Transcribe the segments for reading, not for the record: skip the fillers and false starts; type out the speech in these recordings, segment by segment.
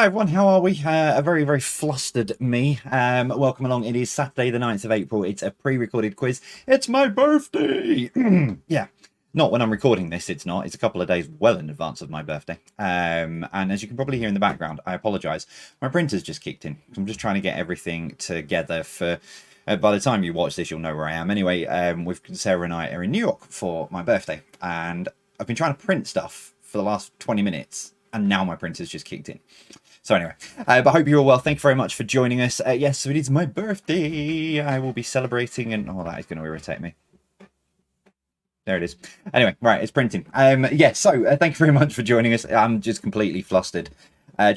Hi everyone, how are we? A very, very flustered me. Welcome along. It is Saturday the 9th of April. It's a pre-recorded quiz. It's my birthday! Yeah, not when I'm recording this, it's not. It's a couple of days well in advance of my birthday. And as you can probably hear in the background, I apologise. My printer's just kicked in. I'm just trying to get everything together for... by the time you watch this, you'll know where I am. Anyway, with Sarah and I are in New York for my birthday. And I've been trying to print stuff for the last 20 minutes. And now my printer's just kicked in. So anyway, but I hope you're all well. Thank you very much for joining us. Yes, so it is my birthday. I will be celebrating, and oh, that is going to irritate me. There it is. Anyway, right, it's printing. Yeah, so thank you very much for joining us. I'm just completely flustered,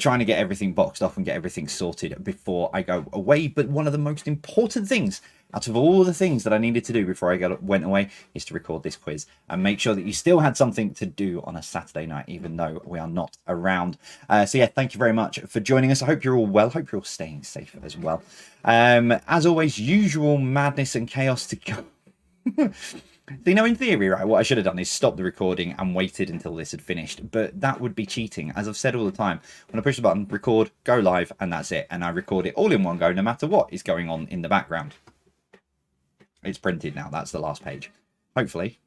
trying to get everything boxed off and get everything sorted before I go away. But one of the most important things out of all the things that I needed to do before I went away is to record this quiz and make sure that you still had something to do on a Saturday night, even though we are not around. So yeah, thank you very much for joining us. I hope you're all well. Hope you're all staying safe as well. As always, usual madness and chaos to go. So, you know, in theory, right, what I should have done is stop the recording and waited until this had finished. But that would be cheating. As I've said all the time, when I push the button, record, go live, and that's it. And I record it all in one go, no matter what is going on in the background. It's printed now. That's the last page. Hopefully.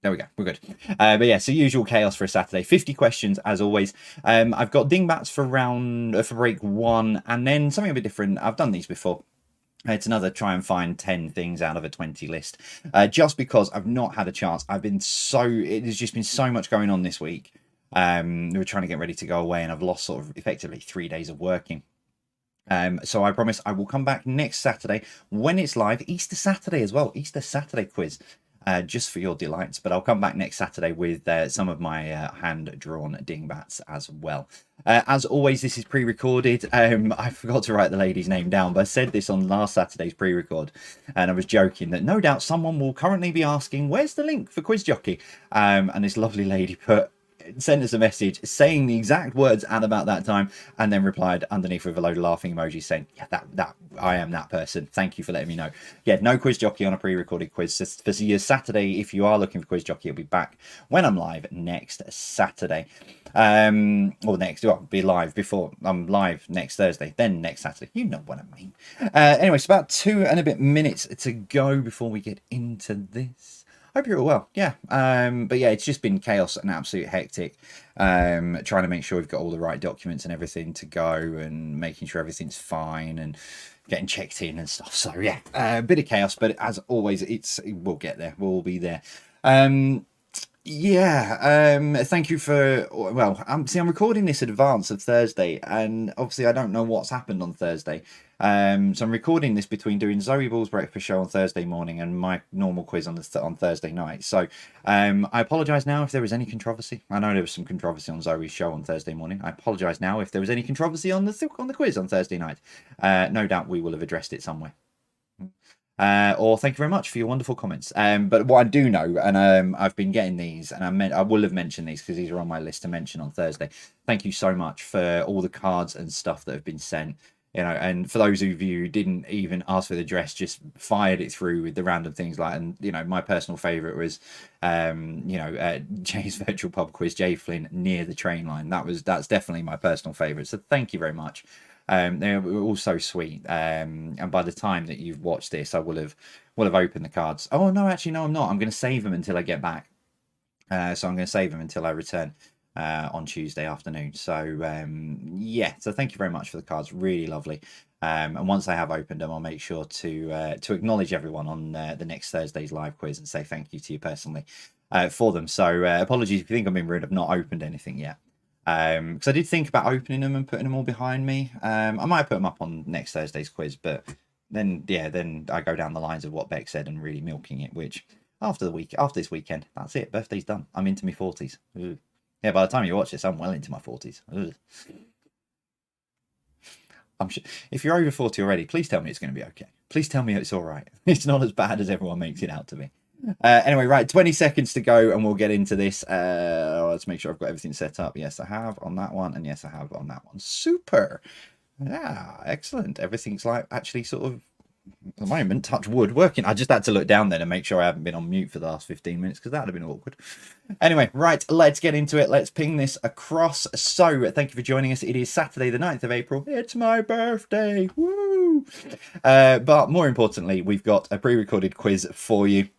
There we go. We're good. But yeah, so usual chaos for a Saturday. 50 questions, as always. I've got dingbats for break 1, and then something a bit different. I've done these before. It's another try and find 10 things out of a 20 list. Just because I've not had a chance. It has just been so much going on this week. We were trying to get ready to go away, and I've lost sort of effectively 3 days of working. So I promise I will come back next Saturday when it's live. Easter Saturday as well. Easter Saturday quiz. Just for your delights. But I'll come back next Saturday with some of my hand-drawn dingbats as well. As always, this is pre-recorded. I forgot to write the lady's name down, but I said this on last Saturday's pre-record, and I was joking that no doubt someone will currently be asking, where's the link for Quiz Jockey? And this lovely lady sent us a message saying the exact words at about that time, and then replied underneath with a load of laughing emojis saying, yeah, that I am that person. Thank you for letting me know. Yeah, no Quiz Jockey on a pre-recorded quiz. So for your Saturday, if you are looking for Quiz Jockey, it'll be back when I'm live next Saturday. Well, be live before I'm live next Thursday, then next Saturday. You know what I mean. Anyway, it's about 2 and a bit minutes to go before we get into this. Hope you're all well. Yeah. But yeah, it's just been chaos and absolute hectic. Trying to make sure we've got all the right documents and everything to go, and making sure everything's fine and getting checked in and stuff. So yeah, a bit of chaos, but as always, we'll get there. We'll be there. Yeah, thank you for, well, I'm recording this in advance of Thursday, and obviously I don't know what's happened on Thursday. So I'm recording this between doing Zoe Ball's breakfast show on Thursday morning and my normal quiz on Thursday night. So I apologise now if there was any controversy. I know there was some controversy on Zoe's show on Thursday morning. I apologise now if there was any controversy on the quiz on Thursday night. No doubt we will have addressed it somewhere. Or thank you very much for your wonderful comments. But what I do know, and I've been getting these, and I will have mentioned these because these are on my list to mention on Thursday. Thank you so much for all the cards and stuff that have been sent. You know, and for those of you who didn't even ask for the address, just fired it through with the random things like, and you know, my personal favourite was, Jay's virtual pub quiz, Jay Flynn near the train line. That's definitely my personal favourite. So thank you very much. They were all so sweet. And by the time that you've watched this, I will have opened the cards. Oh no, actually no, I'm not. I'm going to save them until I get back. So I'm going to save them until I return on Tuesday afternoon. So yeah, so thank you very much for the cards. Really lovely. And once I have opened them, I'll make sure to acknowledge everyone on the next Thursday's live quiz and say thank you to you personally for them. So apologies if you think I'm being rude. I've not opened anything yet. Because I did think about opening them and putting them all behind me. I might put them up on next Thursday's quiz, but then I go down the lines of what Beck said and really milking it, which after this weekend, that's it. Birthday's done. I'm into my 40s. Ugh. Yeah, by the time you watch this, I'm well into my 40s. Ugh. I'm sure if you're over 40 already, please tell me it's going to be okay. Please tell me it's all right. It's not as bad as everyone makes it out to be. Anyway, right, 20 seconds to go and we'll get into this. Let's make sure I've got everything set up. Yes, I have on that one, and yes, I have on that one. Super. Yeah, excellent. Everything's like actually sort of At the moment, touch wood, working. I just had to look down then and make sure I haven't been on mute for the last 15 minutes because that would have been awkward. Anyway, right, let's get into it. Let's ping this across. So, thank you for joining us. It is Saturday, the 9th of April. It's my birthday. Woo! But more importantly, we've got a pre-recorded quiz for you.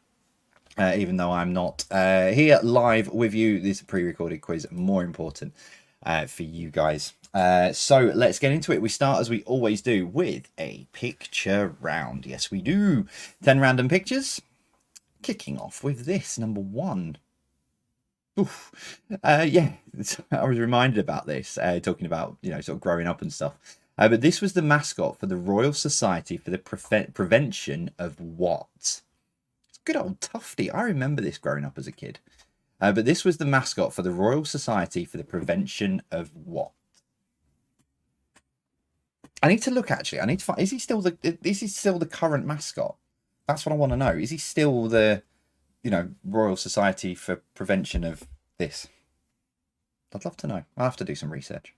Even though I'm not here live with you, this pre-recorded quiz more important for you guys. So let's get into it. We start, as we always do, with a picture round. Yes, we do. 10 random pictures. Kicking off with this, number 1. Oof. Yeah, I was reminded about this, talking about, sort of growing up and stuff. But this was the mascot for the Royal Society for the Prevention of what? Good old Tufty. I remember this growing up as a kid. But this was the mascot for the Royal Society for the Prevention of what? I need to look, actually. I need to find... Is he still the current mascot? That's what I want to know. Is he still the, Royal Society for Prevention of this? I'd love to know. I'll have to do some research.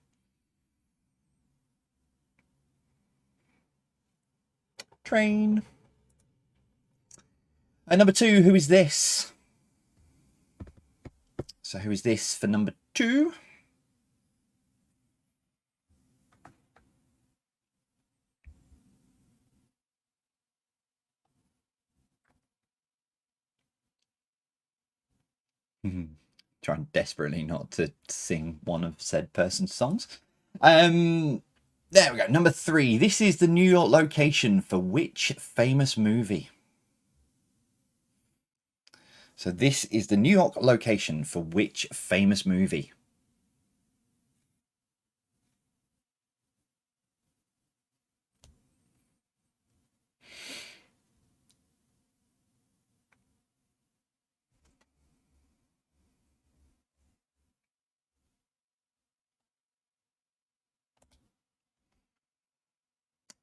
Train. And number 2, who is this? So who is this for number 2? Trying desperately not to sing one of said person's songs. There we go. Number 3. This is the New York location for which famous movie? So this is the New York location for which famous movie?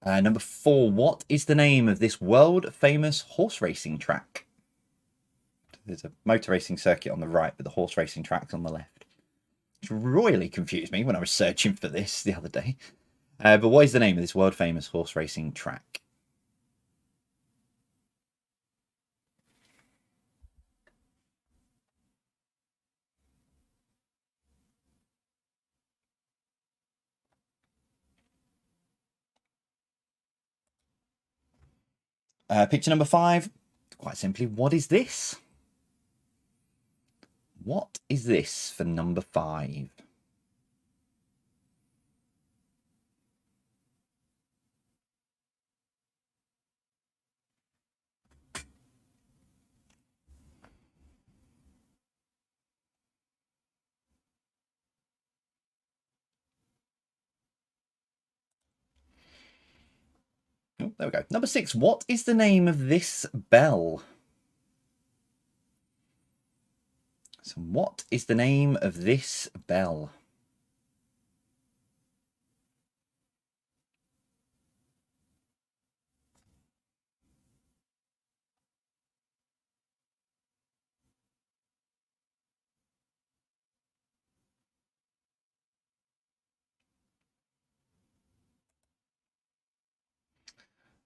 Number 4. What is the name of this world-famous horse racing track? There's a motor racing circuit on the right, but the horse racing track's on the left. Which royally confused me when I was searching for this the other day. But what is the name of this world-famous horse racing track? Picture number 5. Quite simply, what is this? What is this for number 5? Oh, there we go. Number 6. What is the name of this bell? So what is the name of this bell?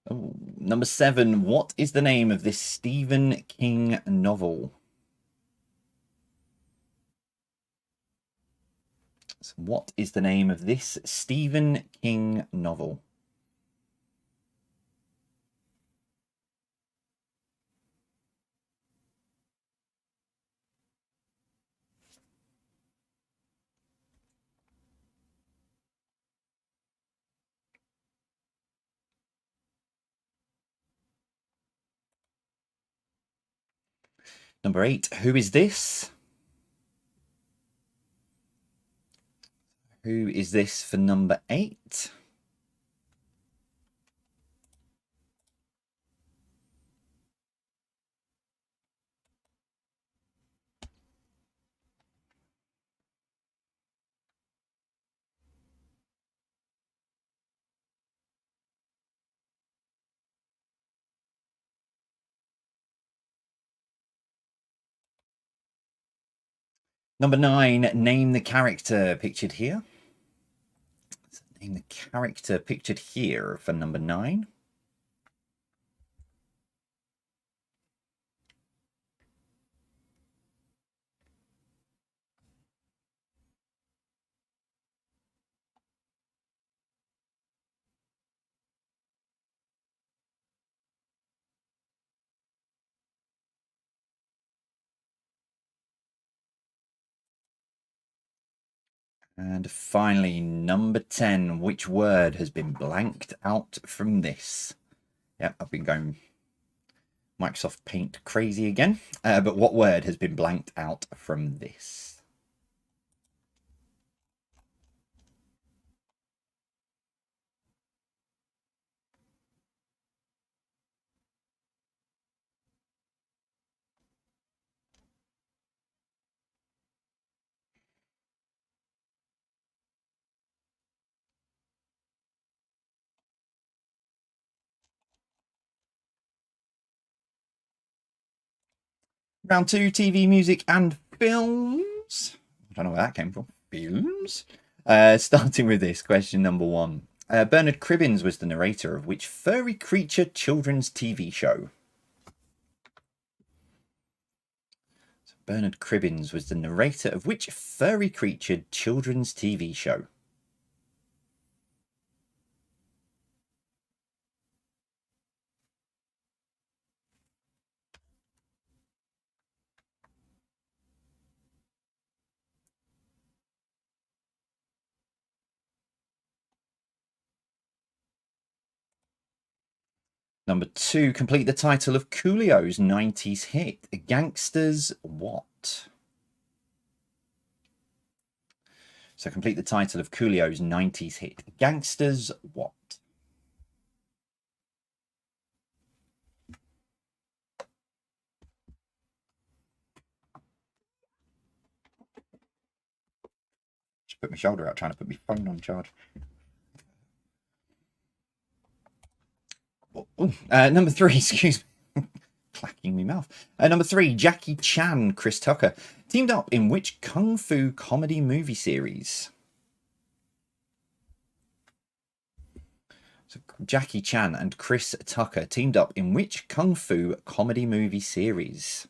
Oh, number 7. What is the name of this Stephen King novel? So what is the name of this Stephen King novel? Number 8. Who is this? Who is this for number 8? Number 9. Name the character pictured here. Name the character pictured here for number 9. And finally, number 10. Which word has been blanked out from this? Yep, I've been going Microsoft Paint crazy again. But what word has been blanked out from this? Round 2, TV, music, and films. I don't know where that came from. Films? Starting with this, question number 1. Bernard Cribbins was the narrator of which furry creature children's TV show? So Bernard Cribbins was the narrator of which furry creature children's TV show? Number 2, complete the title of Coolio's 90s hit, Gangsters What? So complete the title of Coolio's 90s hit, Gangsters What? Just put my shoulder out trying to put my phone on charge. Number 3, excuse me. Clacking me mouth. Number 3, Jackie Chan, Chris Tucker teamed up in which kung fu comedy movie series? So Jackie Chan and Chris Tucker teamed up in which kung fu comedy movie series?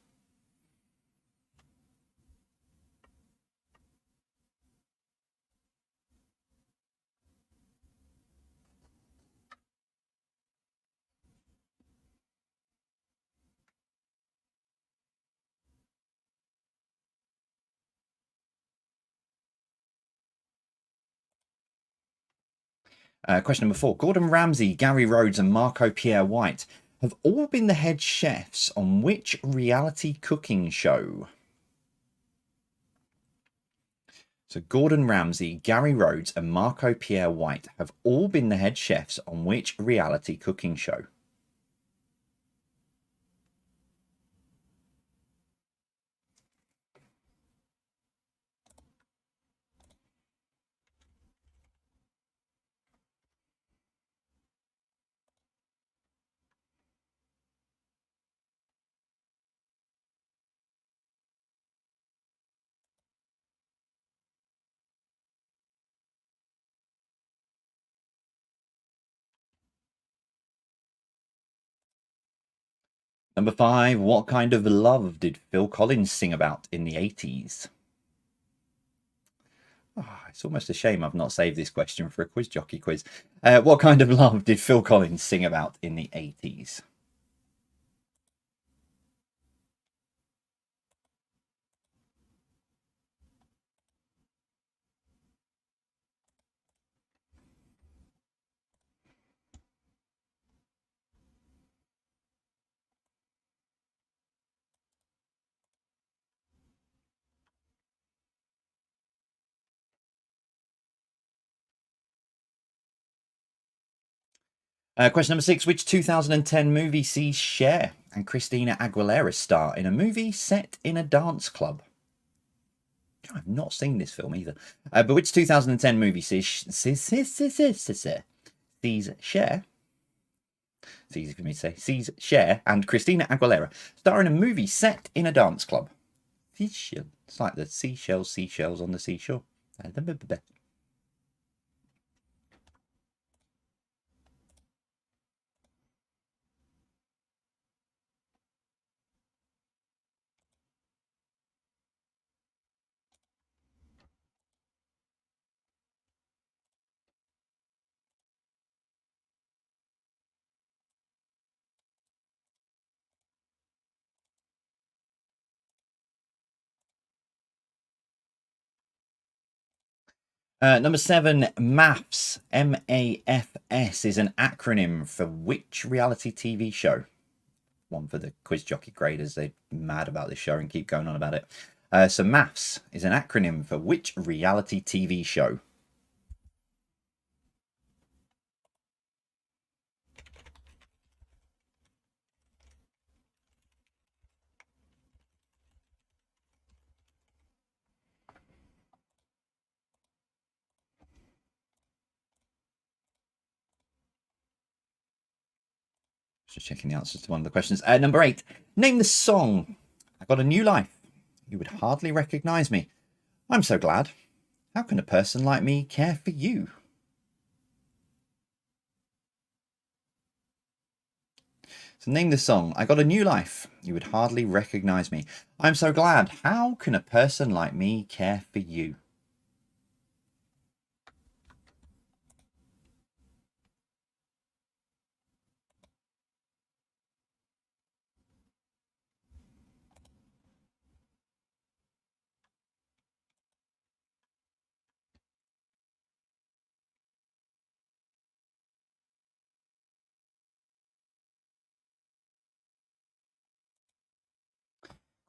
Question number 4. Gordon Ramsay, Gary Rhodes, and Marco Pierre White have all been the head chefs on which reality cooking show? So Gordon Ramsay, Gary Rhodes, and Marco Pierre White have all been the head chefs on which reality cooking show? Number 5. What kind of love did Phil Collins sing about in the 80s? Oh, it's almost a shame I've not saved this question for a quiz jockey quiz. What kind of love did Phil Collins sing about in the 80s? Question number 6. Which 2010 movie sees Cher and Christina Aguilera star in a movie set in a dance club? I've not seen this film either. But which 2010 movie sees Cher? It's easy for me to say. Sees Cher and Christina Aguilera star in a movie set in a dance club. It's like the seashells on the seashore. Number 7, MAFS. MAFS is an acronym for which reality TV show? One for the quiz jockey graders. They're mad about this show and keep going on about it. So MAFS is an acronym for which reality TV show? Just checking the answers to one of the questions. Number 8, name the song. I got a new life. You would hardly recognize me. I'm so glad. How can a person like me care for you? So name the song. I got a new life. You would hardly recognize me. I'm so glad. How can a person like me care for you?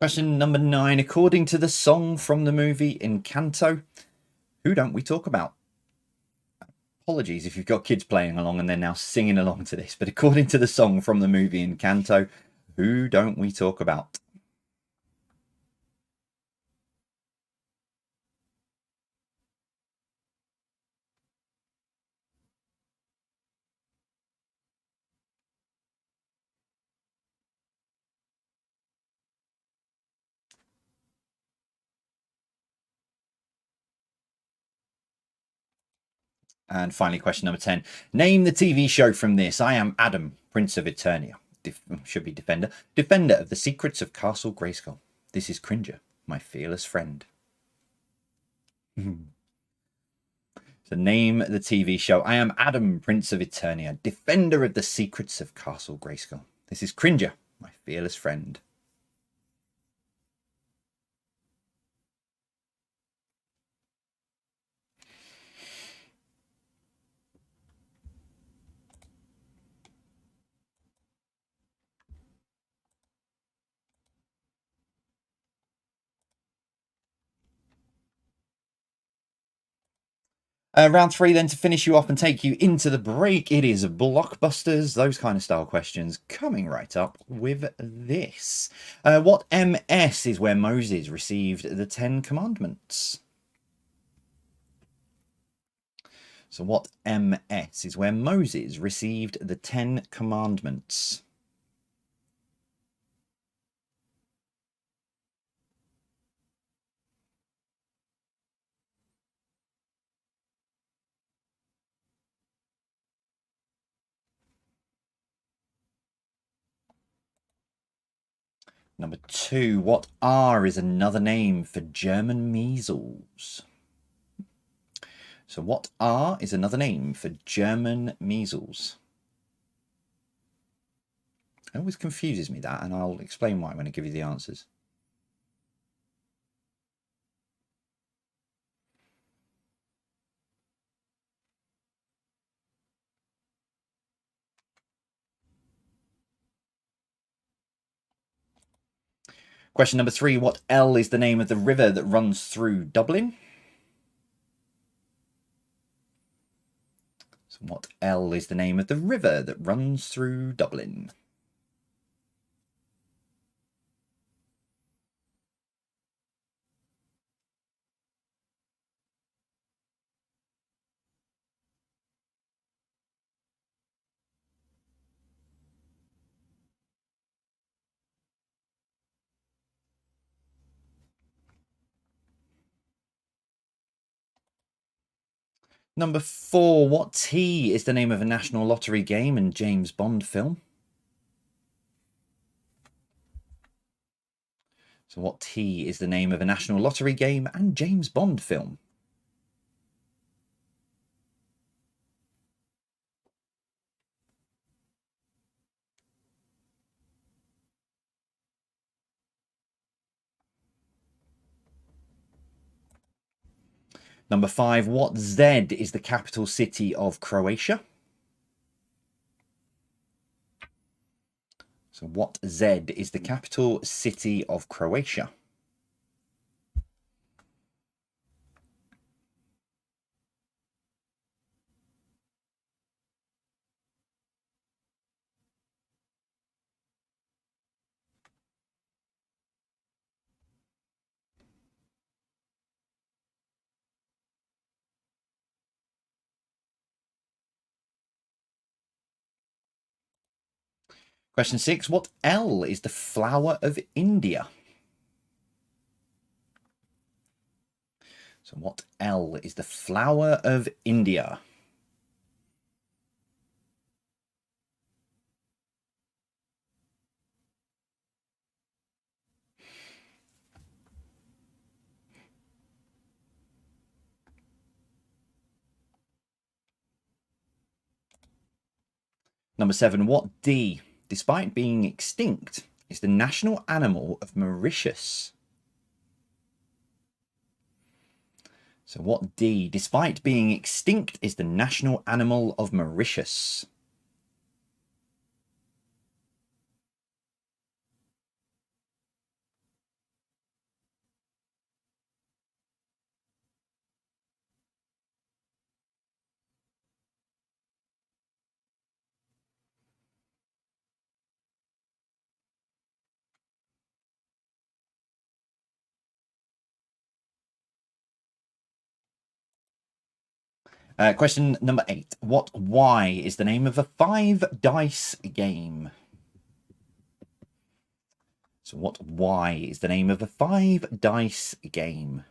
Question number 9. According to the song from the movie Encanto, who don't we talk about? Apologies if you've got kids playing along and they're now singing along to this, but according to the song from the movie Encanto, who don't we talk about? And finally, question number 10. Name the TV show from this. I am Adam, Prince of Eternia. Should be Defender. Defender of the secrets of Castle Grayskull. This is Cringer, my fearless friend. So name the TV show. I am Adam, Prince of Eternia, defender of the secrets of Castle Grayskull. This is Cringer, my fearless friend. Round 3 then to finish you off and take you into the break. It is Blockbusters, those kind of style questions coming right up with this. What MS is where Moses received the 10 Commandments? So what MS is where Moses received the 10 Commandments? Number 2, what R is another name for German measles? So what R is another name for German measles? It always confuses me, that, and I'll explain why when I give you the answers. Question number 3, what L is the name of the river that runs through Dublin? So what L is the name of the river that runs through Dublin? Number 4, what T is the name of a National Lottery game and James Bond film? So what T is the name of a National Lottery game and James Bond film? Number 5, what Z is the capital city of Croatia? So what Z is the capital city of Croatia? Question 6, what L is the flower of India? So what L is the flower of India? Number 7, what D, despite being extinct, is the national animal of Mauritius? So what D, despite being extinct, is the national animal of Mauritius? Question number 8. What Y is the name of a 5-dice game? So what Y is the name of a 5-dice game?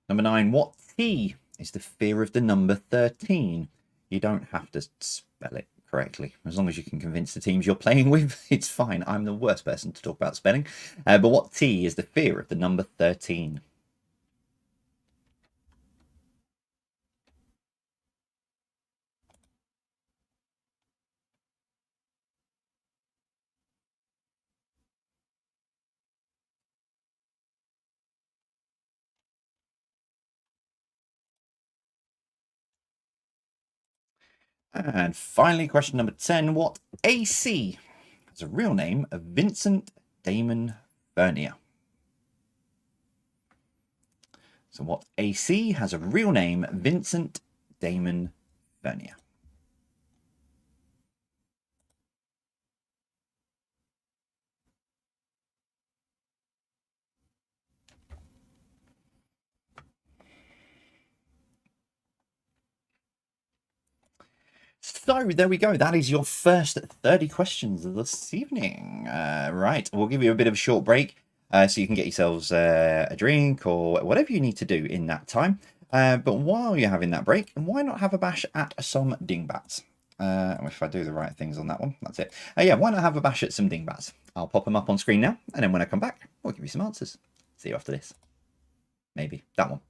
Number 9. What T is the fear of the number 13? You don't have to spell it correctly. As long as you can convince the teams you're playing with, it's fine. I'm the worst person to talk about spelling. But what T is the fear of the number 13? And finally, question number 10. What AC has a real name of Vincent Damon Bernier? So what AC has a real name, Vincent Damon Bernier? So there we go. That is your first 30 questions of this evening. Right, we'll give you a bit of a short break so you can get yourselves a drink or whatever you need to do in that time. But while you're having that break, why not have a bash at some dingbats? If I do the right things on that one, that's it. Yeah, why not have a bash at some dingbats? I'll pop them up on screen now, and then when I come back, we'll give you some answers. See you after this. Maybe that one.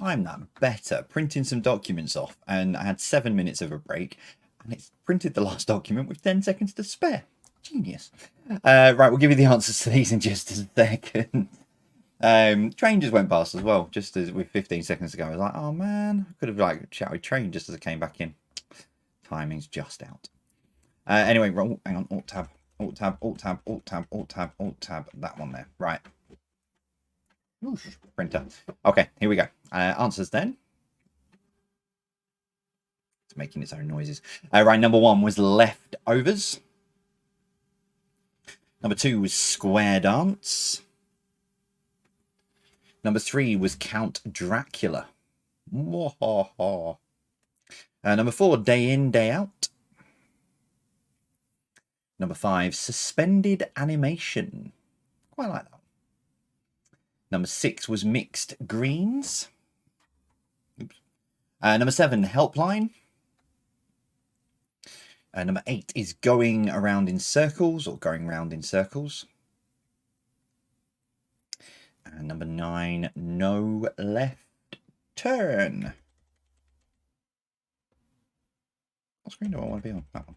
time that better printing some documents off, and I had 7 minutes of a break, and it's printed the last document with 10 seconds to spare. Genius. Right, we'll give you the answers to these in just a second. Train just went past as well, just as with 15 seconds ago. I was like, oh man, I could have like shouted train just as I came back in. Timing's just out. Anyway, hang on, alt tab, alt tab, alt tab, alt tab, alt tab, alt tab, that one there. Right. Oof, printer. Okay, here we go. Answers then. It's making its own noises. Right, number 1 was leftovers. Number 2 was square dance. Number 3 was Count Dracula. Number 4, day in, day out. Number 5, suspended animation. Quite like that. Number 6 was mixed greens. Oops. Number 7, helpline. Number 8 is going around in circles, or going round in circles. And number 9, no left turn. What screen do I want to be on? That one.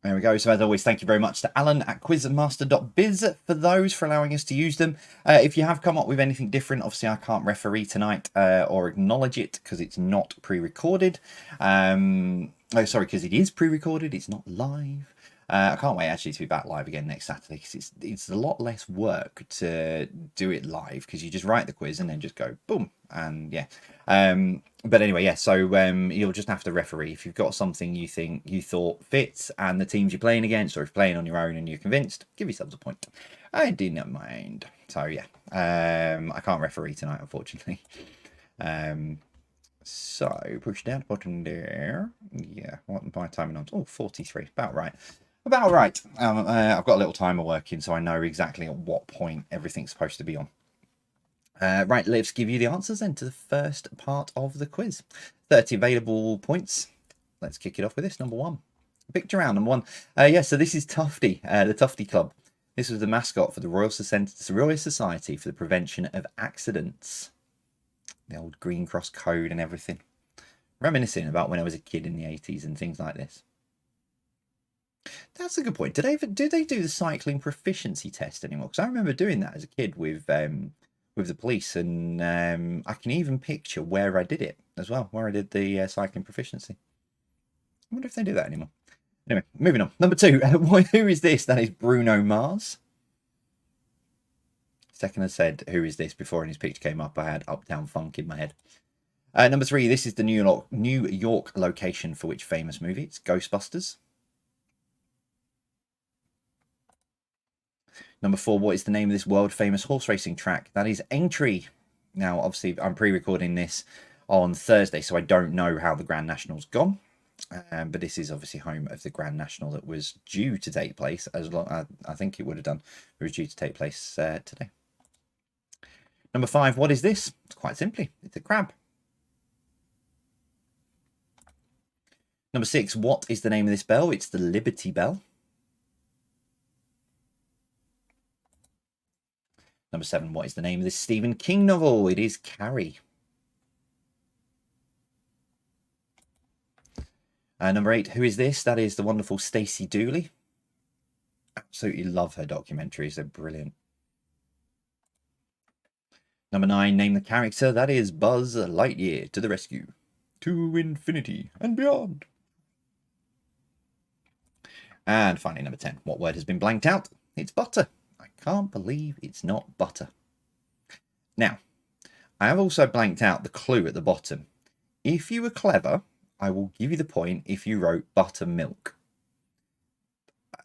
There we go. So as always, thank you very much to Alan at quizmaster.biz for those, for allowing us to use them. If you have come up with anything different, obviously I can't referee tonight or acknowledge it because it's not pre-recorded. Oh, sorry, because it is pre-recorded. It's not live. I can't wait actually to be back live again next Saturday, because it's a lot less work to do it live, because you just write the quiz and then just go boom, and yeah. But anyway, yeah, so you'll just have to referee if you've got something you thought fits and the teams you're playing against, or if you're playing on your own and you're convinced, give yourselves a point. I did not mind. So yeah, I can't referee tonight, unfortunately. So push down the bottom there. Yeah, what am I timing on? Oh, 43, about right. About right. I've got a little timer working, so I know exactly at what point everything's supposed to be on. Right, let's give you the answers then to the first part of the quiz. 30 available points. Let's kick it off with this. Number 1. Picture round, number 1. Yeah, so this is Tufty, the Tufty Club. This was the mascot for the Royal Society for the Prevention of Accidents. The old Green Cross Code and everything. Reminiscing about when I was a kid in the 80s and things like this. That's a good point. Do they do the cycling proficiency test anymore? Because I remember doing that as a kid with the police, and I can even picture where I did it as well, where I did the cycling proficiency. I wonder if they do that anymore. Anyway, moving on. Number 2, who is this? That is Bruno Mars. Second, I said, who is this? Before his picture came up, I had Uptown Funk in my head. Number 3, this is the New York location for which famous movie? It's Ghostbusters. Number 4, what is the name of this world famous horse racing track? That is Aintree. Now, obviously, I'm pre-recording this on Thursday, so I don't know how the Grand National's gone. But this is obviously home of the Grand National that was due to take place, as long I think it would have done. It was due to take place today. Number 5, what is this? It's quite simply, it's a crab. Number 6, what is the name of this bell? It's the Liberty Bell. Number 7, what is the name of this Stephen King novel? It is Carrie. Number 8, who is this? That is the wonderful Stacey Dooley. Absolutely love her documentaries, they're brilliant. Number 9, name the character. That is Buzz Lightyear. To the rescue. To infinity and beyond. And finally, number 10, what word has been blanked out? It's butter. I can't believe it's not butter. Now, I have also blanked out the clue at the bottom. If you were clever, I will give you the point if you wrote buttermilk.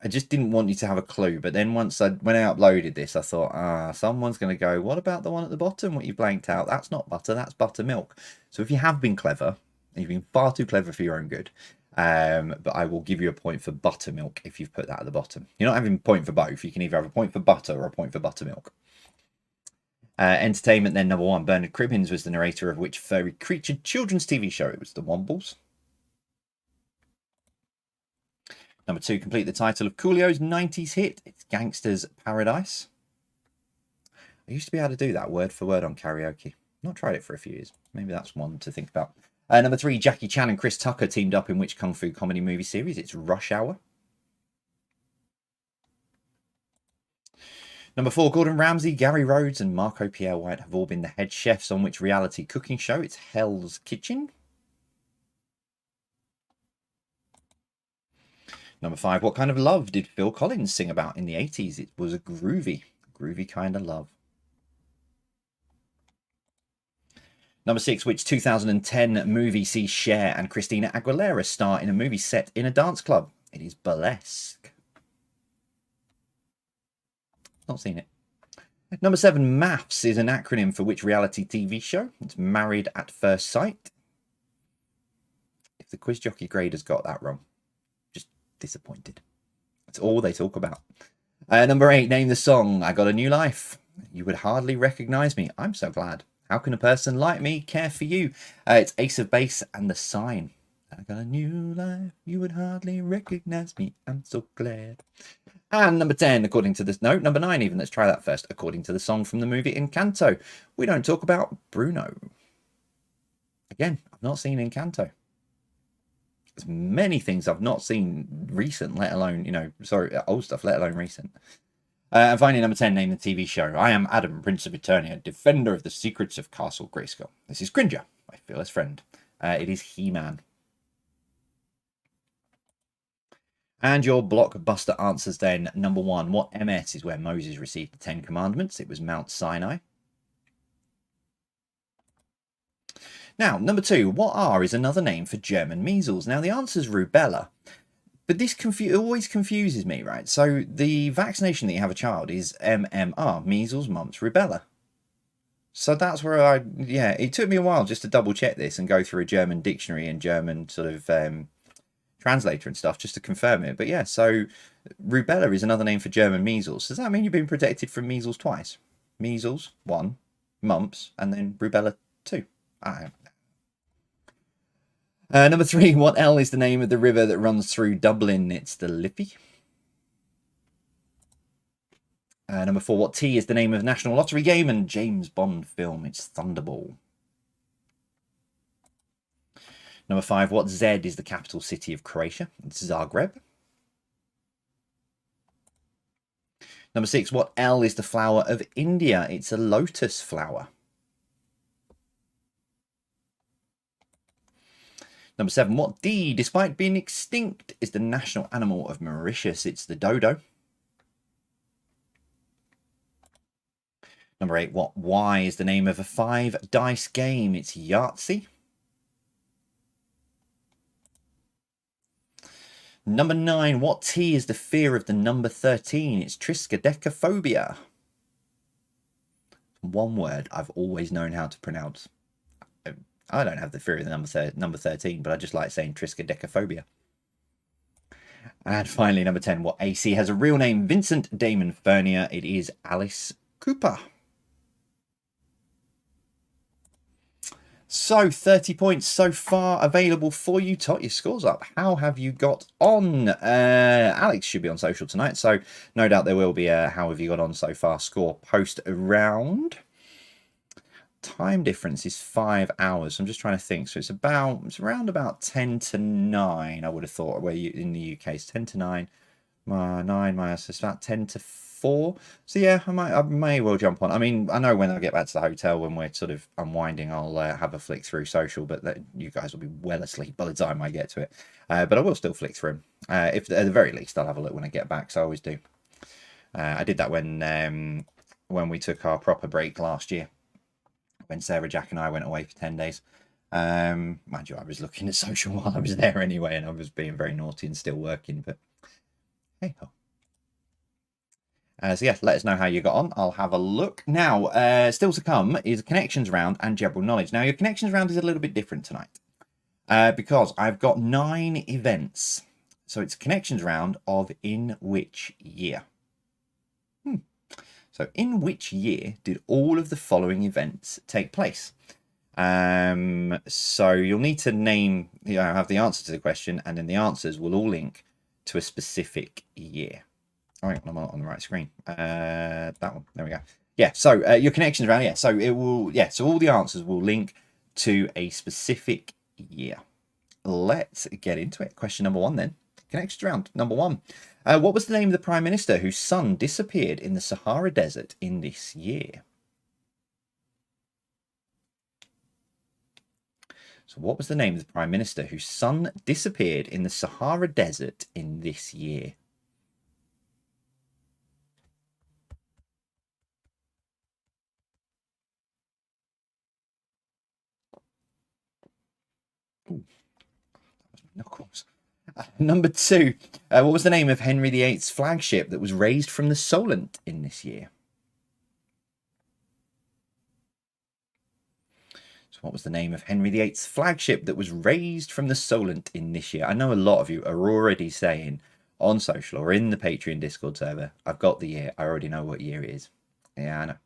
I just didn't want you to have a clue, but then when I uploaded this, I thought, someone's going to go, what about the one at the bottom, what you blanked out? That's not butter, that's buttermilk. So if you have been clever, you've been far too clever for your own good, but I will give you a point for buttermilk if you've put that at the bottom. You're not having a point for both. You can either have a point for butter or a point for buttermilk. Entertainment then, number 1. Bernard Cribbins was the narrator of which furry creature children's TV show? It was The Wombles. Number 2, complete the title of Coolio's 90s hit. It's Gangster's Paradise. I used to be able to do that word for word on karaoke. Not tried it for a few years. Maybe that's one to think about. Number 3, Jackie Chan and Chris Tucker teamed up in which kung fu comedy movie series? It's Rush Hour. Number 4, Gordon Ramsay, Gary Rhodes, and Marco Pierre White have all been the head chefs on which reality cooking show? It's Hell's Kitchen. Number 5, what kind of love did Phil Collins sing about in the 80s? It was a groovy kind of love. Number 6, which 2010 movie sees Cher and Christina Aguilera star in a movie set in a dance club? It is Burlesque. Not seen it. Number 7, MAFS is an acronym for which reality TV show? It's Married at First Sight. If the quiz jockey grader's got that wrong, just disappointed. That's all they talk about. Number 8, name the song I Got a New Life. You would hardly recognise me. I'm so glad. How can a person like me care for you? It's Ace of Base and The Sign. I got a new life. You would hardly recognise me. I'm so glad. And number 10, according to this... No, number 9 even. Let's try that first. According to the song from the movie Encanto, we don't talk about Bruno. Again, I've not seen Encanto. There's many things I've not seen recent, let alone, old stuff, let alone recent. And finally, number 10, name the TV show. I am Adam, Prince of Eternia, defender of the secrets of Castle Grayskull. This is Cringer, my fearless friend. It is He-Man. And your blockbuster answers then. Number 1, what MS is where Moses received the 10 Commandments? It was Mount Sinai. Now, number 2, what R is another name for German measles? Now, the answer is rubella. But this always confuses me, right? So the vaccination that you have a child is MMR, measles, mumps, rubella. So that's where it took me a while just to double check this and go through a German dictionary and German sort of translator and stuff just to confirm it. But yeah, so rubella is another name for German measles. Does that mean you've been protected from measles twice? Measles, 1, mumps, and then rubella 2. Number 3, what L is the name of the river that runs through Dublin? It's the Liffey. Number 4, what T is the name of the National Lottery game and James Bond film? It's Thunderball. Number 5, what Z is the capital city of Croatia? It's Zagreb. Number 6, what L is the flower of India? It's a lotus flower. Number 7, what D, despite being extinct, is the national animal of Mauritius? It's the dodo. Number 8, what Y is the name of a 5-dice game? It's Yahtzee. Number 9, what T is the fear of the number 13? It's triskaidekaphobia. One word I've always known how to pronounce. I don't have the fear of the number 13, but I just like saying triskaidekaphobia. And finally, number 10, what AC has a real name? Vincent Damon Furnier. It is Alice Cooper. So 30 points so far available for you. Tot your scores up. How have you got on? Alex should be on social tonight, so no doubt there will be a how have you got on so far score post around. Time difference is 5 hours. I'm just trying to think. So it's around about 10 to 9, I would have thought, where you in the UK it's 10 to 9. 9 minus, it's about 10 to 4. So yeah, I may well jump on. I mean, I know when I get back to the hotel, when we're sort of unwinding, I'll have a flick through social, but you guys will be well asleep by the time I get to it. But I will still flick through them. If at the very least, I'll have a look when I get back. So I always do. I did that when we took our proper break last year, when Sarah, Jack and I went away for 10 days. Mind you, I was looking at social while I was there anyway, and I was being very naughty and still working, but hey ho. So yeah, let us know how you got on. I'll have a look. Now, still to come is connections round and general knowledge. Now, your connections round is a little bit different tonight because I've got 9 events. So it's connections round of in which year. So in which year did all of the following events take place? So you'll need to name, have the answer to the question, and then the answers will all link to a specific year. All right, I'm on the right screen. That one. There we go. Yeah. So your connections around. Yeah. So it will. Yeah. So all the answers will link to a specific year. Let's get into it. Question number one then. Connections round. Number one. What was the name of the Prime Minister whose son disappeared in the Sahara Desert in this year? So what was the name of the Prime Minister whose son disappeared in the Sahara Desert in this year? Ooh, knuckles. Number two. What was the name of Henry VIII's flagship that was raised from the Solent in this year? So what was the name of Henry VIII's flagship that was raised from the Solent in this year? I know a lot of you are already saying on social or in the Patreon Discord server, I've got the year. I already know what year it is. Yeah, I know.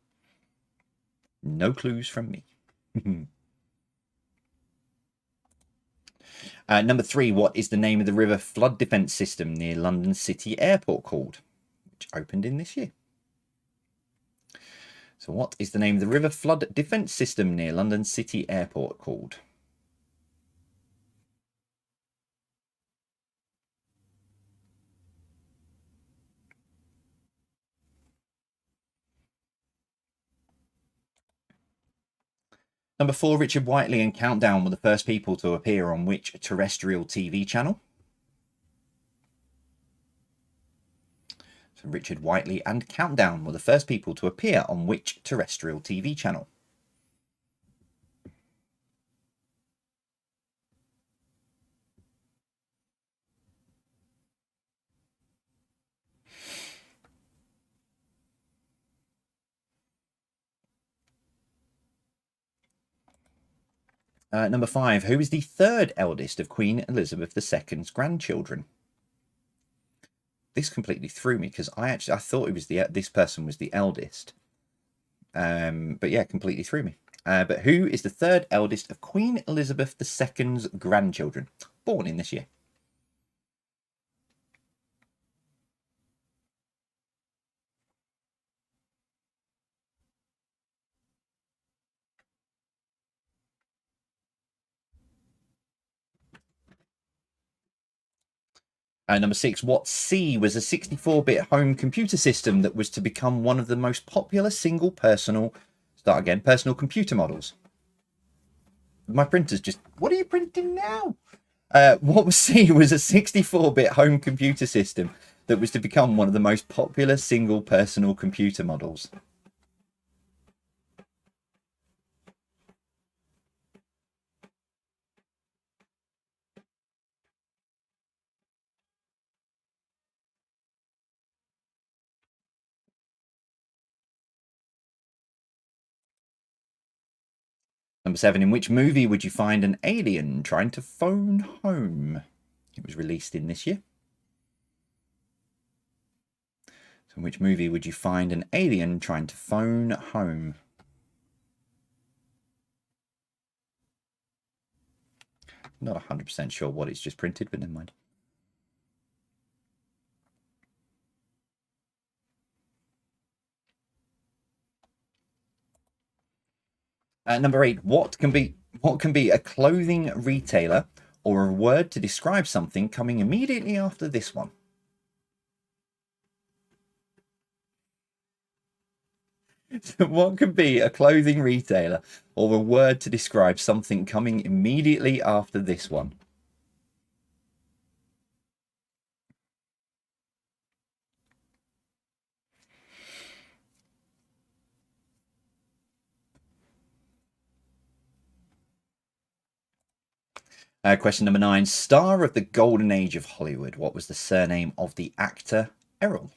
No clues from me. Number three, what is the name of the river flood defence system near London City Airport called, which opened in this year? So what is the name of the river flood defence system near London City Airport called? Number four, Richard Whiteley and Countdown were the first people to appear on which terrestrial TV channel? So Richard Whiteley and Countdown were the first people to appear on which terrestrial TV channel? Number five, who is the third eldest of Queen Elizabeth II's grandchildren? This completely threw me because I thought it was this person was the eldest. But yeah, completely threw me. But who is the third eldest of Queen Elizabeth II's grandchildren, born in this year? Number six, what C was a 64-bit home computer system that was to become one of the most popular personal computer models? My printer's just, what are you printing now? What was C was a 64-bit home computer system that was to become one of the most popular single personal computer models? Number seven, in which movie would you find an alien trying to phone home? It was released in this year. So in which movie would you find an alien trying to phone home? Not 100% sure what it's just printed, but never mind. Number eight, what can be a clothing retailer or a word to describe something coming immediately after this one? So what can be a clothing retailer or a word to describe something coming immediately after this one? Question number nine, star of the golden age of Hollywood. What was the surname of the actor Errol?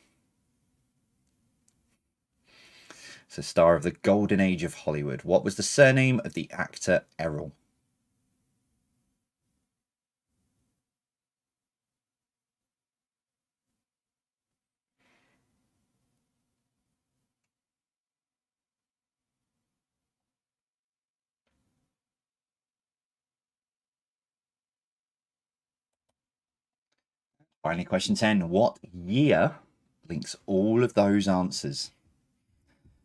So star of the golden age of Hollywood. What was the surname of the actor Errol? Finally, question 10. What year links all of those answers?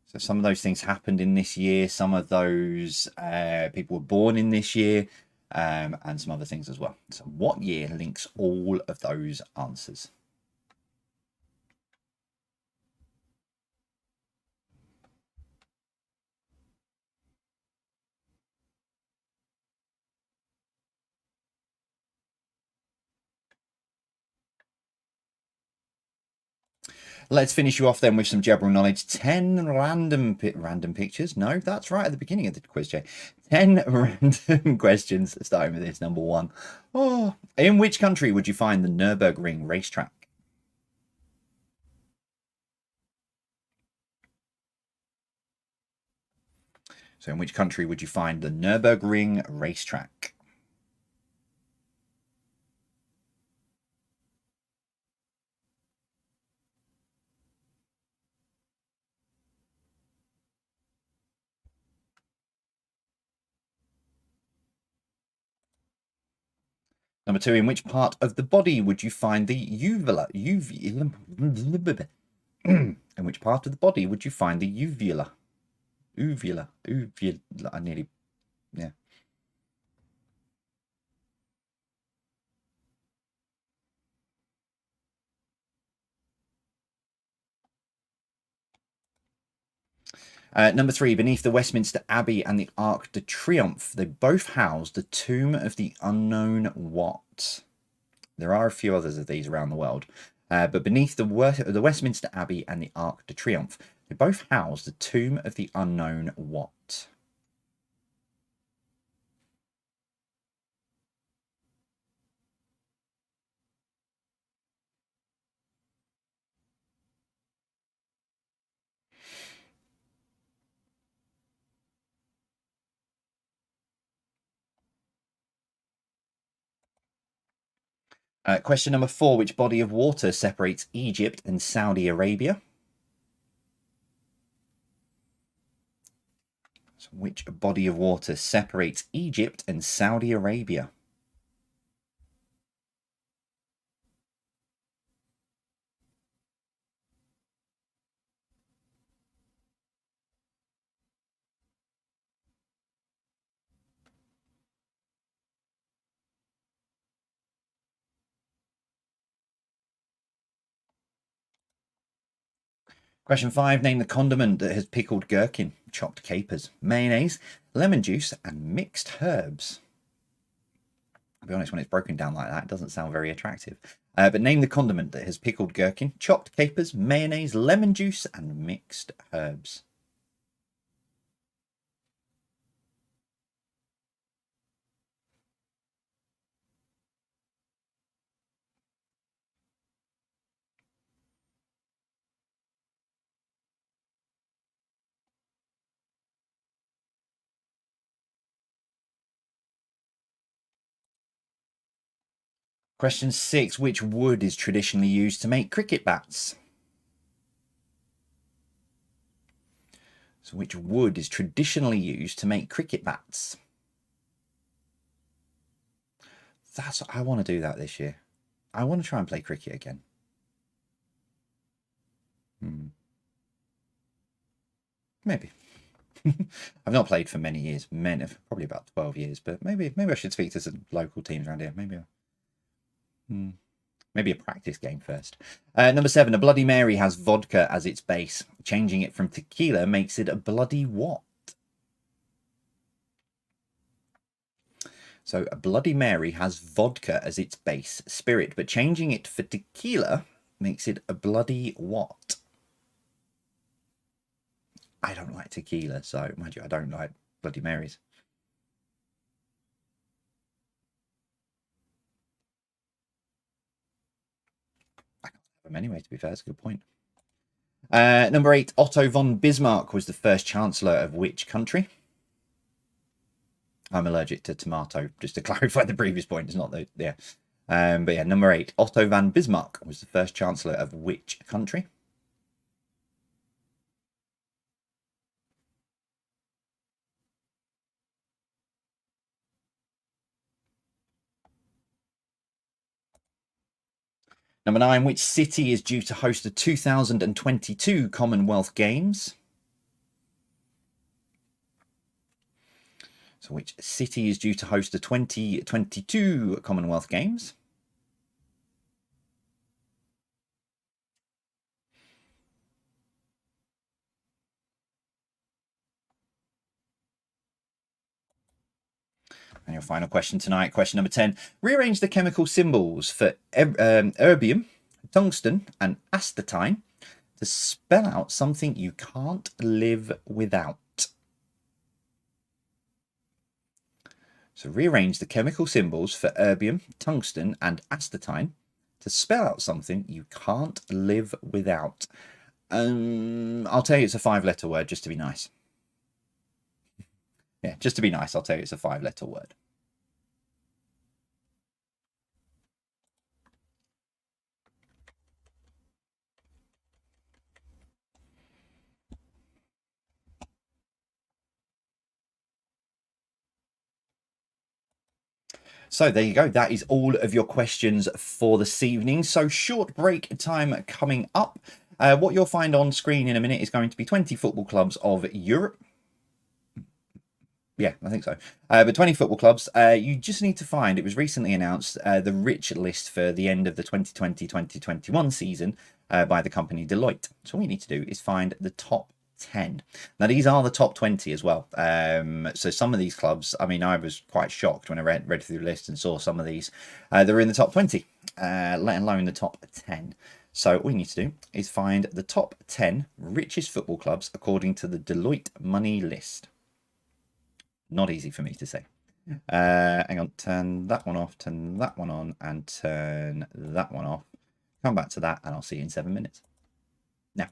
So some of those things happened in this year. Some of those people were born in this year, and some other things as well. So what year links all of those answers? Let's finish you off then with some general knowledge. 10 random pictures. No, that's right at the beginning of the quiz, Jay. 10 random questions, starting with this, number 1. Oh, in which country would you find the Nürburgring racetrack? So in which country would you find the Nürburgring racetrack? Number 2, in which part of the body would you find the uvula? In which part of the body would you find the uvula? Uvula. I nearly, yeah. Number 3, beneath the Westminster Abbey and the Arc de Triomphe, they both house the tomb of the unknown what? There are a few others of these around the world, but beneath the Westminster Abbey and the Arc de Triomphe, they both house the tomb of the unknown what? Question number 4, which body of water separates Egypt and Saudi Arabia? So which body of water separates Egypt and Saudi Arabia? Question 5, name the condiment that has pickled gherkin, chopped capers, mayonnaise, lemon juice, and mixed herbs. I'll be honest, when it's broken down like that, it doesn't sound very attractive. But name the condiment that has pickled gherkin, chopped capers, mayonnaise, lemon juice, and mixed herbs. Question 6, which wood is traditionally used to make cricket bats? So which wood is traditionally used to make cricket bats? I want to do that this year. I want to try and play cricket again. Maybe. I've not played for many years, probably about 12 years, but maybe I should speak to some local teams around here. Maybe a practice game first. Number 7, a Bloody Mary has vodka as its base. Changing it from tequila makes it a bloody what? So a Bloody Mary has vodka as its base spirit, but changing it for tequila makes it a bloody what? I don't like tequila, so mind you, I don't like Bloody Marys. I can't have them anyway, to be fair. That's a good point. Number 8, Otto von Bismarck was the first chancellor of which country? I'm allergic to tomato, just to clarify the previous point. It's not the, yeah. But yeah, number 8, Otto von Bismarck was the first chancellor of which country? Number 9, which city is due to host the 2022 Commonwealth Games? So which city is due to host the 2022 Commonwealth Games? And your final question tonight, question number 10. Rearrange the chemical symbols for erbium, tungsten, and astatine to spell out something you can't live without. So rearrange the chemical symbols for erbium, tungsten, and astatine to spell out something you can't live without. I'll tell you it's a 5-letter word, just to be nice. Yeah, just to be nice, I'll tell you it's a 5-letter word. So there you go. That is all of your questions for this evening. So short break time coming up. What you'll find on screen in a minute is going to be 20 football clubs of Europe. Yeah, I think so. But 20 football clubs. You just need to find, it was recently announced, the rich list for the end of the 2020-2021 season by the company Deloitte. So all you need to do is find the top 10. Now, these are the top 20 as well. So some of these clubs, I mean, I was quite shocked when I read through the list and saw some of these. They're in the top 20, let alone the top 10. So all you need to do is find the top 10 richest football clubs according to the Deloitte money list. Not easy for me to say. Hang on, turn that one off, turn that one on, and turn that one off. Come back to that, and I'll see you in 7 minutes. Now.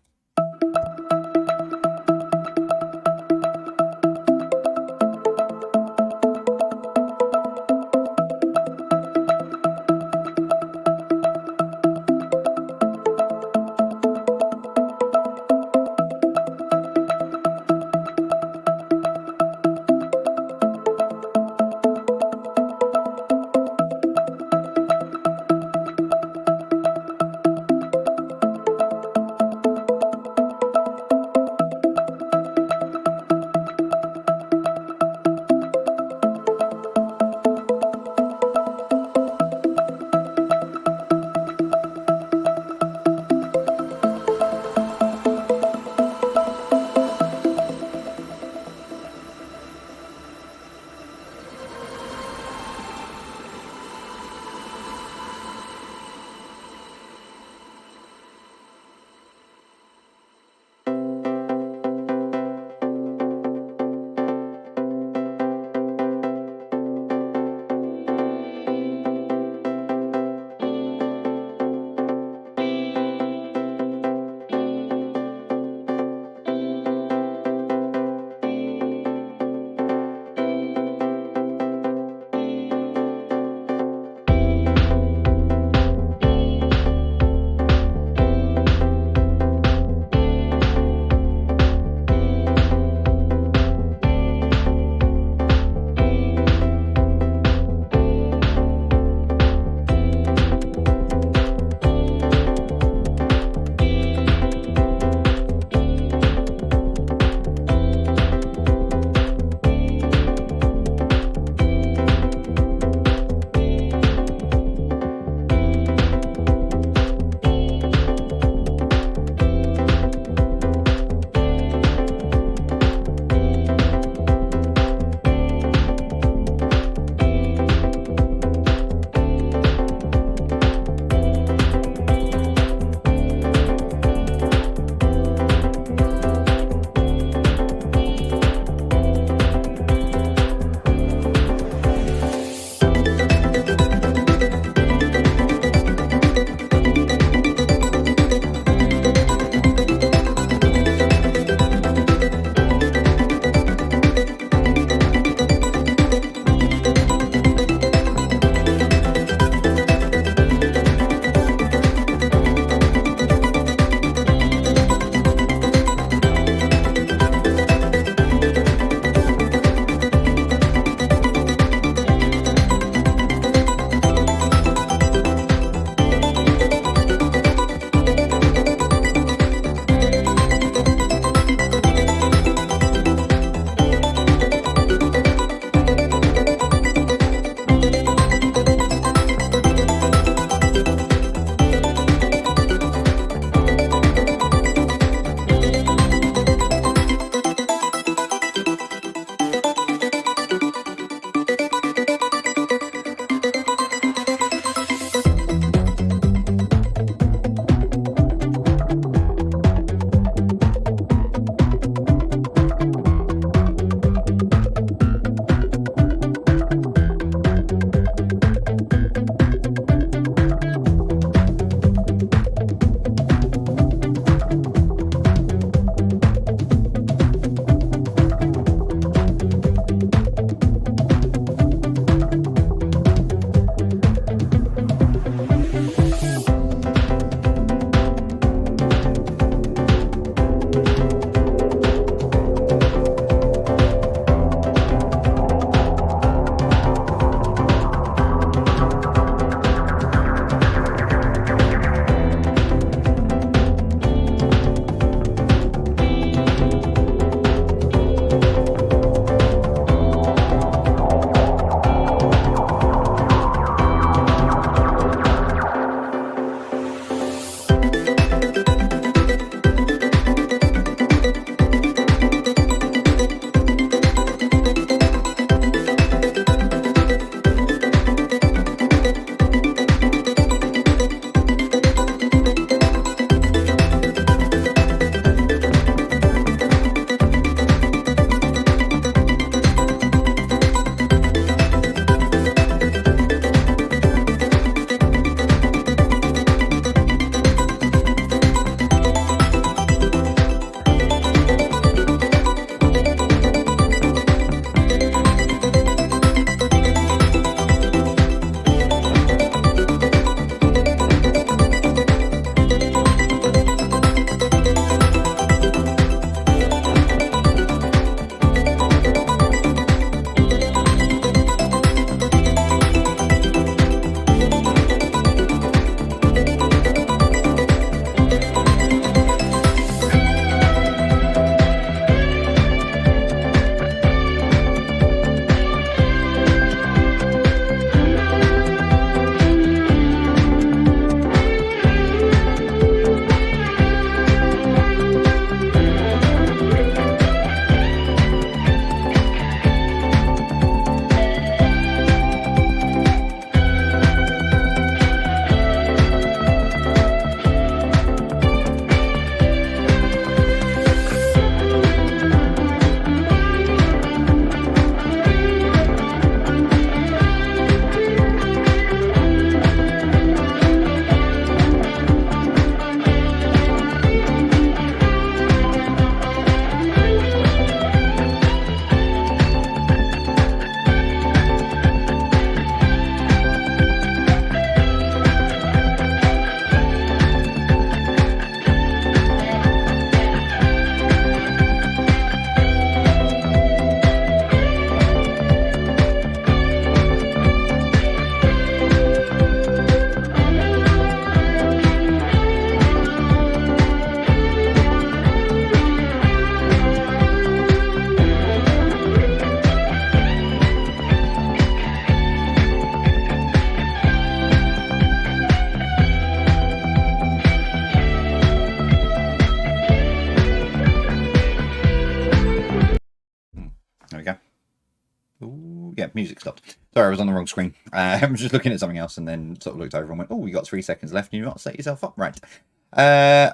Ooh, yeah, music stopped. Sorry, I was on the wrong screen. I was just looking at something else and then sort of looked over and went, oh, we got 3 seconds left and you've not set yourself up right.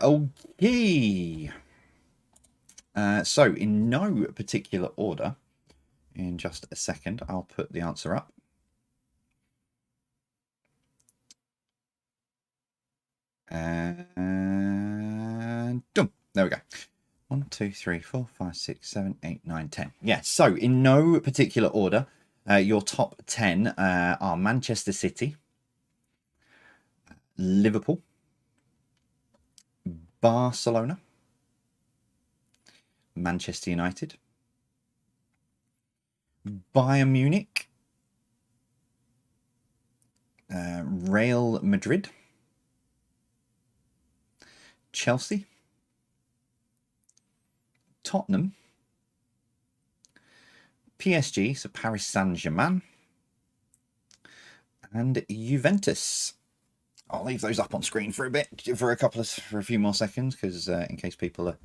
Okay. So, in no particular order, in just a second, I'll put the answer up. And done. There we go. 1, 2, 3, 4, 5, 6, 7, 8, 9, 10. Yeah, so in no particular order, your top 10 are Manchester City, Liverpool, Barcelona, Manchester United, Bayern Munich, Real Madrid, Chelsea, Tottenham, PSG, so Paris Saint-Germain, and Juventus. I'll leave those up on screen for a bit, for a few more seconds, because in case people are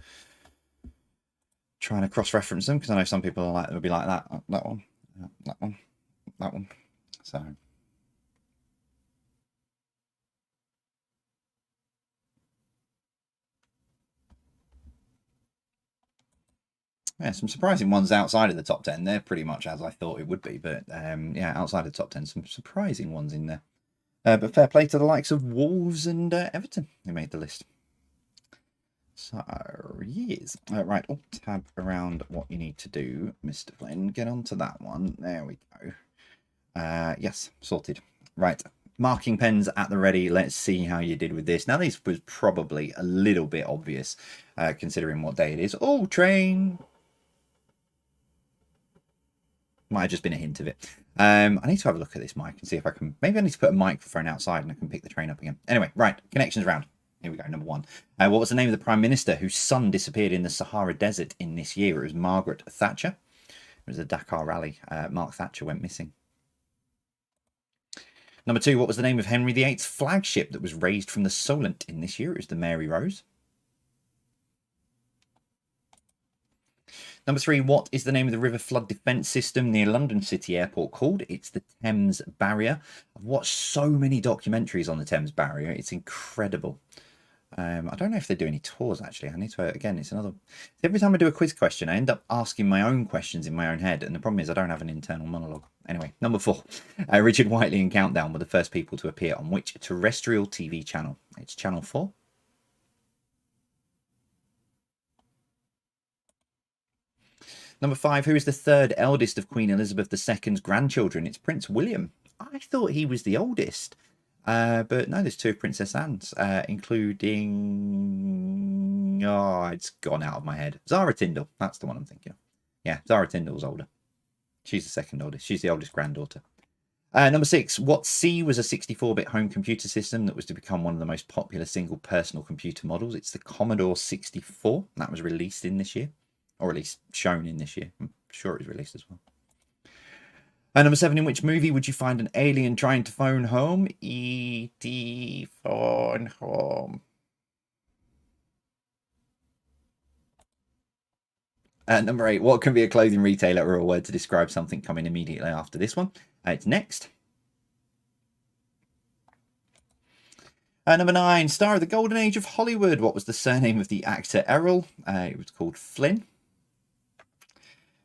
trying to cross-reference them, because I know some people are like, will be like that one, that one, that one. So. Yeah, some surprising ones outside of the top 10. They're pretty much as I thought it would be, but yeah, outside of the top 10, some surprising ones in there. But fair play to the likes of Wolves and Everton who made the list. So, yes. Right, I'll tab around what you need to do, Mr. Flynn. Get onto that one. There we go. Yes, sorted. Right, marking pens at the ready. Let's see how you did with this. Now, this was probably a little bit obvious, considering what day it is. Oh, train! Might have just been a hint of it. I need to have a look at this mic and see if I can... Maybe I need to put a microphone outside and I can pick the train up again. Anyway, right. Connections round. Here we go. Number 1. What was the name of the Prime Minister whose son disappeared in the Sahara Desert in this year? It was Margaret Thatcher. It was the Dakar rally. Mark Thatcher went missing. Number 2. What was the name of Henry VIII's flagship that was raised from the Solent in this year? It was the Mary Rose. Number 3, what is the name of the river flood defence system near London City Airport called? It's the Thames Barrier. I've watched so many documentaries on the Thames Barrier. It's incredible. I don't know if they do any tours, actually. I need to, again, it's another... Every time I do a quiz question, I end up asking my own questions in my own head. And the problem is I don't have an internal monologue. Anyway, number 4. Richard Whiteley and Countdown were the first people to appear on which terrestrial TV channel? It's Channel 4. Number 5, who is the third eldest of Queen Elizabeth II's grandchildren? It's Prince William. I thought he was the oldest. But no, there's 2 of Princess Anne's, including... Oh, it's gone out of my head. Zara Tindall. That's the one I'm thinking of. Yeah, Zara Tindall's older. She's the second oldest. She's the oldest granddaughter. Number 6, what C was a 64-bit home computer system that was to become one of the most popular single personal computer models? It's the Commodore 64. That was released in this year. Or at least shown in this year. I'm sure it was released as well. And number 7, in which movie would you find an alien trying to phone home? E.T. Phone Home. Number 8, what can be a clothing retailer or a word to describe something coming immediately after this one? It's Next. Number 9, star of the golden age of Hollywood. What was the surname of the actor Errol? It was called Flynn.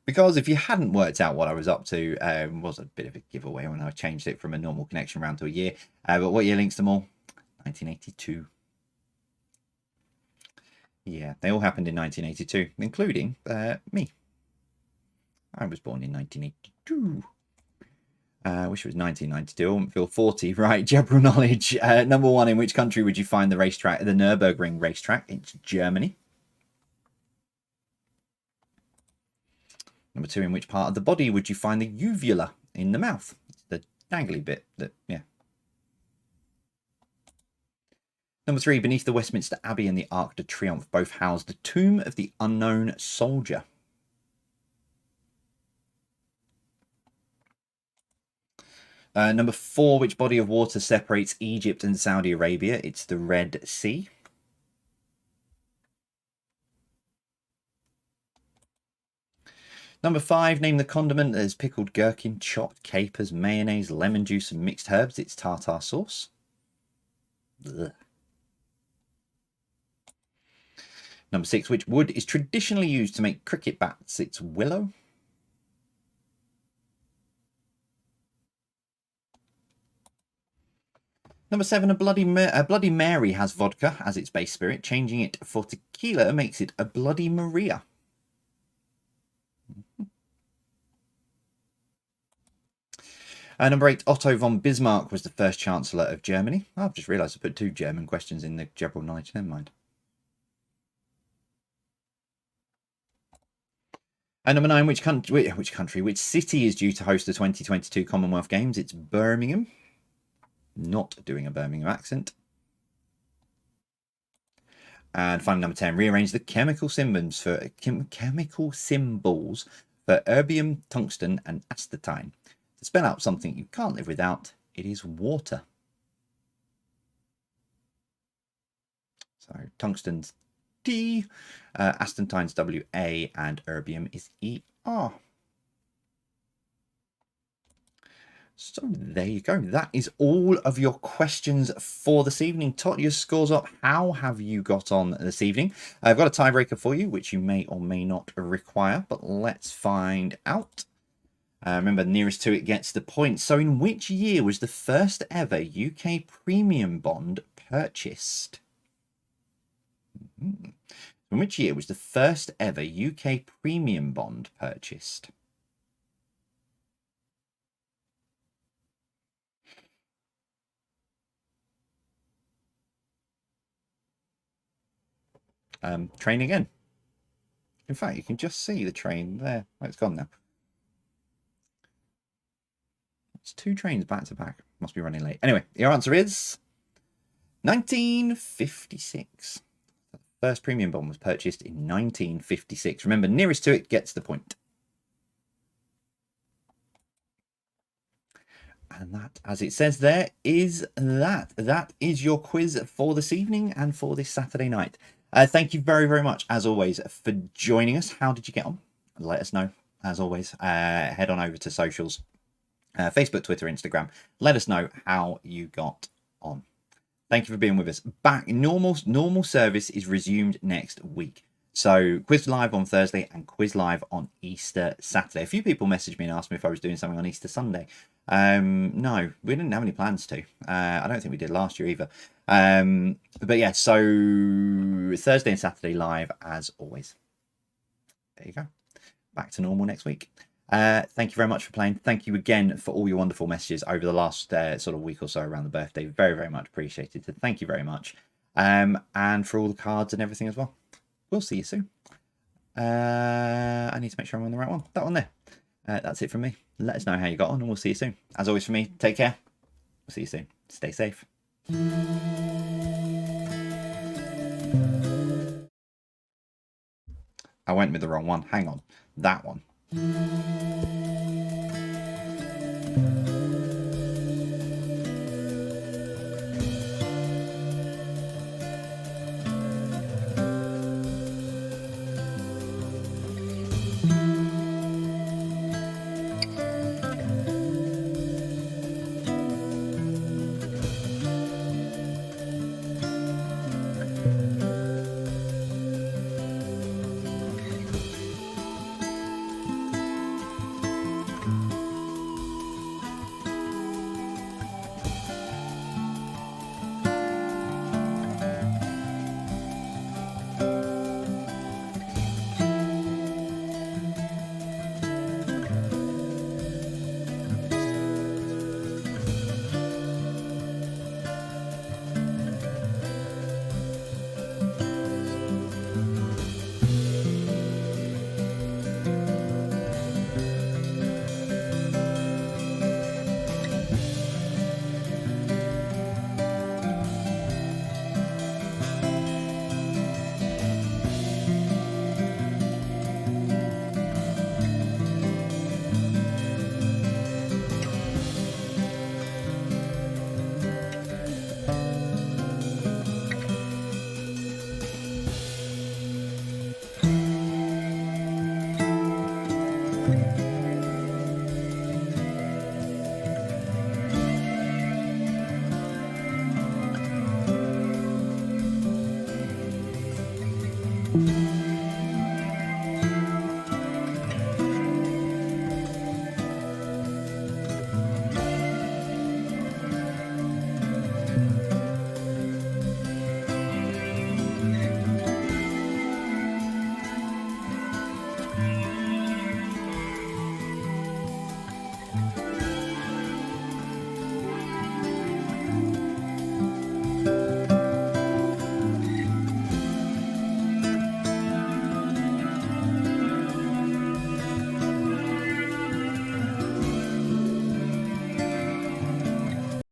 Because if you hadn't worked out what I was up to, it was a bit of a giveaway when I changed it from a normal connection round to a year. But what year links them all? 1982. Yeah, they all happened in 1982, including me. I was born in 1982. I wish it was 1992. I wouldn't feel 40. Right, general knowledge. Number 1, in which country would you find the racetrack, the Nürburgring racetrack? It's Germany. Number 2, in which part of the body would you find the uvula in the mouth? It's the dangly bit that, yeah. Number 3, beneath the Westminster Abbey and the Arc de Triomphe both house the tomb of the unknown soldier. Number 4, which body of water separates Egypt and Saudi Arabia? It's the Red Sea. Number 5, name the condiment that is pickled gherkin, chopped capers, mayonnaise, lemon juice, and mixed herbs. It's tartar sauce. Ugh. Number 6, which wood is traditionally used to make cricket bats? It's willow. Number 7, a Bloody Mary has vodka as its base spirit. Changing it for tequila makes it a Bloody Maria. Number 8, Otto von Bismarck was the first Chancellor of Germany. Oh, I've just realised I put 2 German questions in the general knowledge. Never mind. Number 9, which city is due to host the 2022 Commonwealth Games? It's Birmingham. Not doing a Birmingham accent. And finally, number 10, rearrange the chemical symbols for erbium, tungsten, and astatine. To spell out something you can't live without, it is water. So tungsten's T, astatine's WA, and erbium is ER. So there you go. That is all of your questions for this evening. Tot your scores up. How have you got on this evening? I've got a tiebreaker for you, which you may or may not require, but let's find out. Remember, nearest to it gets the point. So in which year was the first ever UK premium bond purchased? In which year was the first ever UK premium bond purchased? Train again. In fact, you can just see the train there. Oh, it's gone now. It's 2 trains back to back. Must be running late. Anyway, your answer is 1956. The first premium bond was purchased in 1956. Remember, nearest to it gets the point. And that, as it says there, is that. That is your quiz for this evening and for this Saturday night. Thank you very, very much, as always, for joining us. How did you get on? Let us know, as always. Head on over to socials. Facebook, Twitter, Instagram. Let us know how you got on. Thank you for being with us. Back normal service is resumed next week. So quiz live on Thursday and quiz live on Easter Saturday. A few people messaged me and asked me if I was doing something on Easter Sunday. No, we didn't have any plans to. I don't think we did last year either. But yeah, so Thursday and Saturday live as always. There you go. Back to normal next week. Thank you very much for playing. Thank you again for all your wonderful messages over the last sort of week or so around the birthday. Very, very much appreciated. So thank you very much. And for all the cards and everything as well. We'll see you soon. I need to make sure I'm on the right one. That one there. That's it from me. Let us know how you got on and we'll see you soon. As always for me, take care. We'll see you soon. Stay safe. I went with the wrong one. Hang on. That one.